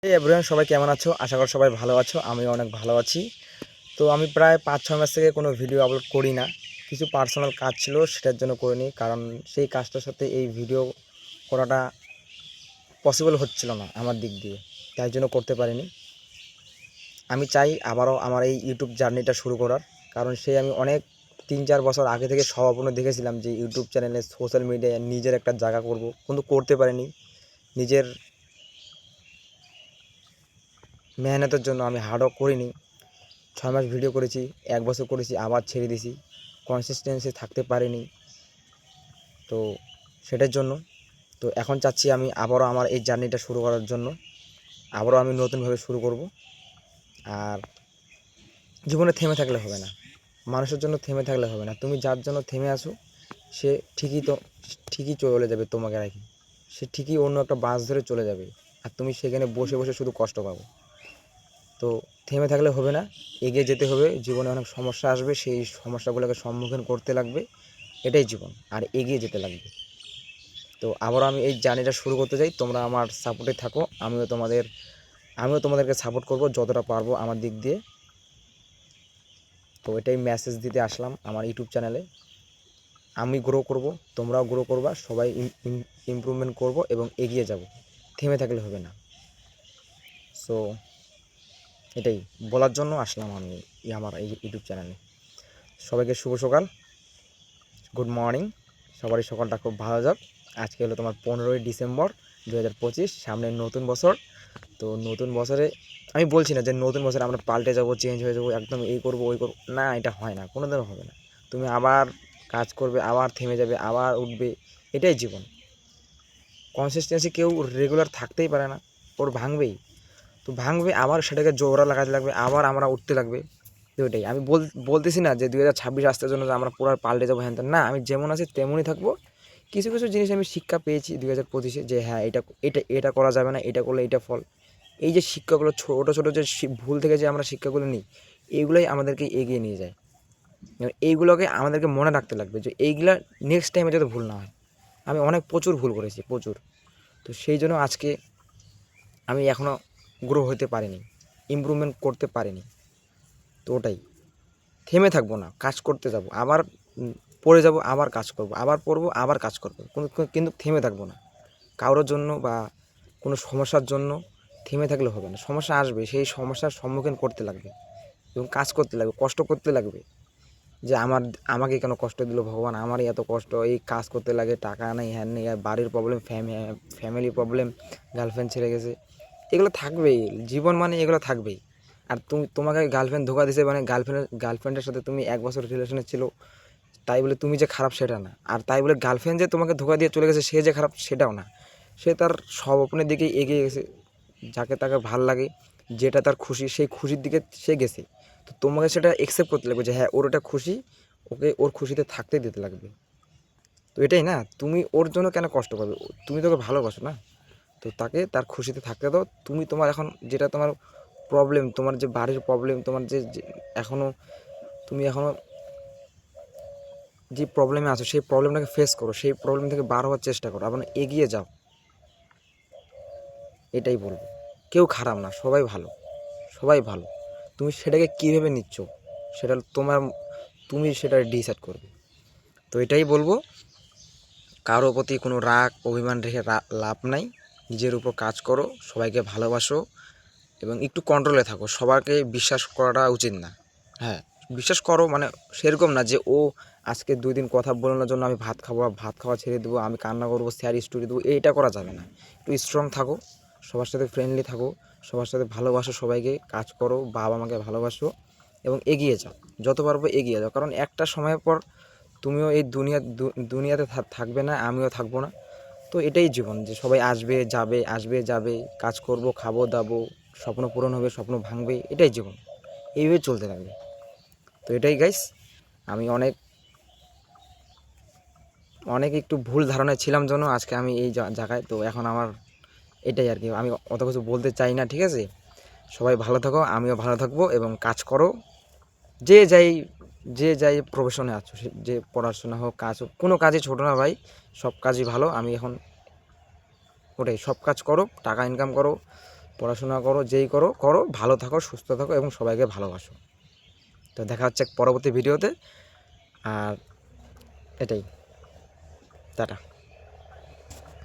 এই এভরিওয়ান, সবাই কেমন আছো? আশা করি সবাই ভালো আছো। আমিও অনেক ভালো আছি। তো আমি প্রায় ৫-৬ মাস থেকে কোনো ভিডিও আপলোড করি না। কিছু পার্সোনাল কাজ ছিল, সেটার জন্য করিনি। কারণ সেই কাজটার সাথে এই ভিডিও করাটা পসিবল হচ্ছিল না আমার দিক দিয়ে, তাই জন্য করতে পারিনি। আমি চাই আবারও আমার এই ইউটিউব জার্নিটা শুরু করার। কারণ আমি অনেক ৩-৪ বছর আগে থেকে স্বপ্ন দেখেছিলাম যে ইউটিউব চ্যানেলে, সোশ্যাল মিডিয়ায় নিজের একটা জায়গা করব, কিন্তু করতে পারিনি। নিজের মেহনতের জন্য আমি হার্ডওয়ার্ক করিনি। ৬ মাস ভিডিও করেছি, ১ বছর করেছি, আবার ছেড়ে দিয়েছি। কনসিস্টেন্সি থাকতে পারিনি। তো সেটার জন্য এখন চাচ্ছি আমি আবারও আমার এই জার্নিটা শুরু করার জন্য। আবারও আমি নতুনভাবে শুরু করব। আর জীবনে থেমে থাকলে হবে না, মানুষের জন্য থেমে থাকলে হবে না। তুমি যার জন্য থেমে আসো, সে ঠিকই চলে যাবে তোমাকে রাখি। সে ঠিকই অন্য একটা বাস ধরে চলে যাবে, আর তুমি সেখানে বসে বসে শুধু কষ্ট পাবো। তো থেমে থাকলে হবে না, এগিয়ে যেতে হবে। জীবনে অনেক সমস্যা আসবে, সেই সমস্যাগুলোকে সম্মুখীন করতে লাগবে। এটাই জীবন, আর এগিয়ে যেতে লাগবে। তো আবারও আমি এই জার্নিটা শুরু করতে চাই। তোমরা আমার সাপোর্টে থাকো, আমিও তোমাদেরকে সাপোর্ট করব যতটা পারবো আমার দিক দিয়ে। তো এটাই মেসেজ দিতে আসলাম আমার ইউটিউব চ্যানেলে। আমি গ্রো করব, তোমরাও গ্রো করবা, সবাই ইমপ্রুভমেন্ট করব এবং এগিয়ে যাব। থেমে থাকলে হবে না। সো এটাই বলার জন্য আসলাম আমি আমার এই ইউটিউব চ্যানেলে। সবাইকে শুভ সকাল, গুড মর্নিং। সবারই সকালটা খুব ভালো যাক। আজকে হলো তোমার 15ই ডিসেম্বর 2025, সামনে নতুন বছর। তো নতুন বছরে আমি বলছি না যে নতুন বছরে আমরা পাল্টে যাব, চেঞ্জ হয়ে যাব, একদম এই করব ওই করব না, এটা হয় না, কোনো দিনও হবে না। তুমি আবার কাজ করবে, আবার থেমে যাবে, আবার উঠবে। এটাই জীবন। কনসিস্টেন্সি কেউ রেগুলার থাকতেই পারে না, ওর ভাঙবেই। তো ভাঙবে, আবার সেটাকে জোড়া লাগাতে লাগবে, আবার আমরা উঠতে লাগবে। তো ওইটাই আমি বলতেছি না যে 2026 আসতে জন্য যে আমরা পুরো পাল্টে যাবো, হ্যান না, আমি যেমন আছি তেমনই থাকবো। কিছু কিছু জিনিস আমি শিক্ষা পেয়েছি 2025-এ, যে হ্যাঁ এটা এটা এটা করা যাবে না, এটা করলে এটা ফল। এই যে শিক্ষাগুলো, ছোটো ছোটো যে ভুল থেকে যে আমরা শিক্ষাগুলো নিই, এইগুলোই আমাদেরকে এগিয়ে নিয়ে যায়। এইগুলোকে আমাদেরকে মনে রাখতে লাগবে যে এইগুলা নেক্সট টাইমে যাতে ভুল না হয়। আমি প্রচুর ভুল করেছি, প্রচুর। তো সেই জন্য আজকে আমি এখনও গ্রো হতে পারিনি, ইমপ্রুভমেন্ট করতে পারিনি। তো ওটাই, থেমে থাকবো না, কাজ করতে যাব, আবার পড়ে যাব, আবার কাজ করব, আবার পড়বো, আবার কাজ করবো, কিন্তু থেমে থাকবো না কারোর জন্য বা কোনো সমস্যার জন্য। থেমে থাকলে হবে না, সমস্যা আসবে, সেই সমস্যার সম্মুখীন করতে লাগবে এবং কাজ করতে লাগবে, কষ্ট করতে লাগবে। যে আমাকে কেন কষ্ট দিল ভগবান, আমারই এত কষ্ট, এই কাজ করতে লাগে, টাকা নেই, হ্যান নেই, আর বাড়ির প্রবলেম, ফ্যামিলি প্রবলেম, গার্লফ্রেন্ড ছেড়ে গেছে, এগুলো থাকবেই। জীবন মানে এগুলো থাকবেই। আর তোমাকে গার্লফ্রেন্ড ধোকা দিছে মানে গার্লফ্রেন্ডের সাথে তুমি 1 বছর রিলেশনে ছিল, তাই বলে তুমি যে খারাপ সেটা না। আর তাই বলে গার্লফ্রেন্ড যে তোমাকে ধোকা দিয়ে চলে গেছে সে যে খারাপ সেটাও না। সে তার স্বপ্নের দিকে এগিয়ে গেছে, যাকে তাকে ভাল লাগে, যেটা তার খুশি, সেই খুশির দিকে সে গেছে। তো তোমাকে সেটা অ্যাকসেপ্ট করতে লাগবে যে হ্যাঁ, ওর ওটা খুশি, ওকে ওর খুশিতে থাকতে দিতে লাগবে। তো এটাই না, তুমি ওর জন্য কেন কষ্ট পাবে? তুমি তোকে ভালোবাসো না, তো তাকে তার খুশিতে থাকতে দাও। তুমি তোমার এখন যেটা তোমার প্রবলেম, তোমার যে বাড়ির প্রবলেম, তোমার যে এখনও তুমি এখনও যে প্রবলেমে আছো, সেই প্রবলেমটাকে ফেস করো, সেই প্রবলেম থেকে বার হওয়ার চেষ্টা করো, আবার এগিয়ে যাও। এটাই বলবো। কেউ খারাপ না, সবাই ভালো, সবাই ভালো। তুমি সেটাকে কীভাবে নিচ্ছ, সেটা তুমি সেটা ডিসাইড করবে। তো এটাই বলবো, কারো প্রতি কোনো রাগ অভিমান রেখে লাভ নাই। নিজের উপর কাজ করো, সবাইকে ভালোবাসো এবং একটু কন্ট্রোলে থাকো। সবাইকে বিশ্বাস করাটা উচিত না। হ্যাঁ, বিশ্বাস করো, মানে সেরকম না যে ও আজকে 2 দিন কথা বলানোর জন্য আমি ভাত খাওয়া ছেড়ে দেবো, আমি কান্না করবো, স্যার স্টোরি দেবো, এইটা করা যাবে না। একটু স্ট্রং থাকো, সবার সাথে ফ্রেন্ডলি থাকো, সবার সাথে ভালোবাসো, সবাইকে কাজ করো, বাবা মাকে ভালোবাসো এবং এগিয়ে যাও। যত পারবো এগিয়ে যাও, কারণ একটা সময়ের পর তুমিও এই দুনিয়াতে থাকবে না, আমিও থাকবো না। তো এটাই জীবন, যে সবাই আসবে যাবে, আসবে যাবে, কাজ করব, খাবো দাবো, স্বপ্ন পূরণ হবে, স্বপ্ন ভাঙবে, এটাই জীবন, এইভাবে চলতে থাকবে। তো এটাই গাইস, আমি অনেক একটু ভুল ধারণায় ছিলাম জন্য আজকে আমি এই জায়গায়। তো এখন আমার এটাই আর কি, আমি অত কিছু বলতে চাই না, ঠিক আছে? সবাই ভালো থাকো, আমিও ভালো থাকবো এবং কাজ করো। যে যাই যে যাই প্রফেশনে আছো, যে পড়াশোনা হোক, কাজ হোক, কোনো কাজই ছোটো না ভাই, সব কাজই ভালো। আমি এখন ওটাই, সব কাজ করো, টাকা ইনকাম করো, পড়াশোনা করো, যেই করো করো, ভালো থাকো, সুস্থ থাকো এবং সবাইকে ভালোবাসো। তো দেখা হচ্ছে পরবর্তী ভিডিওতে। আর এটাই, টাটা।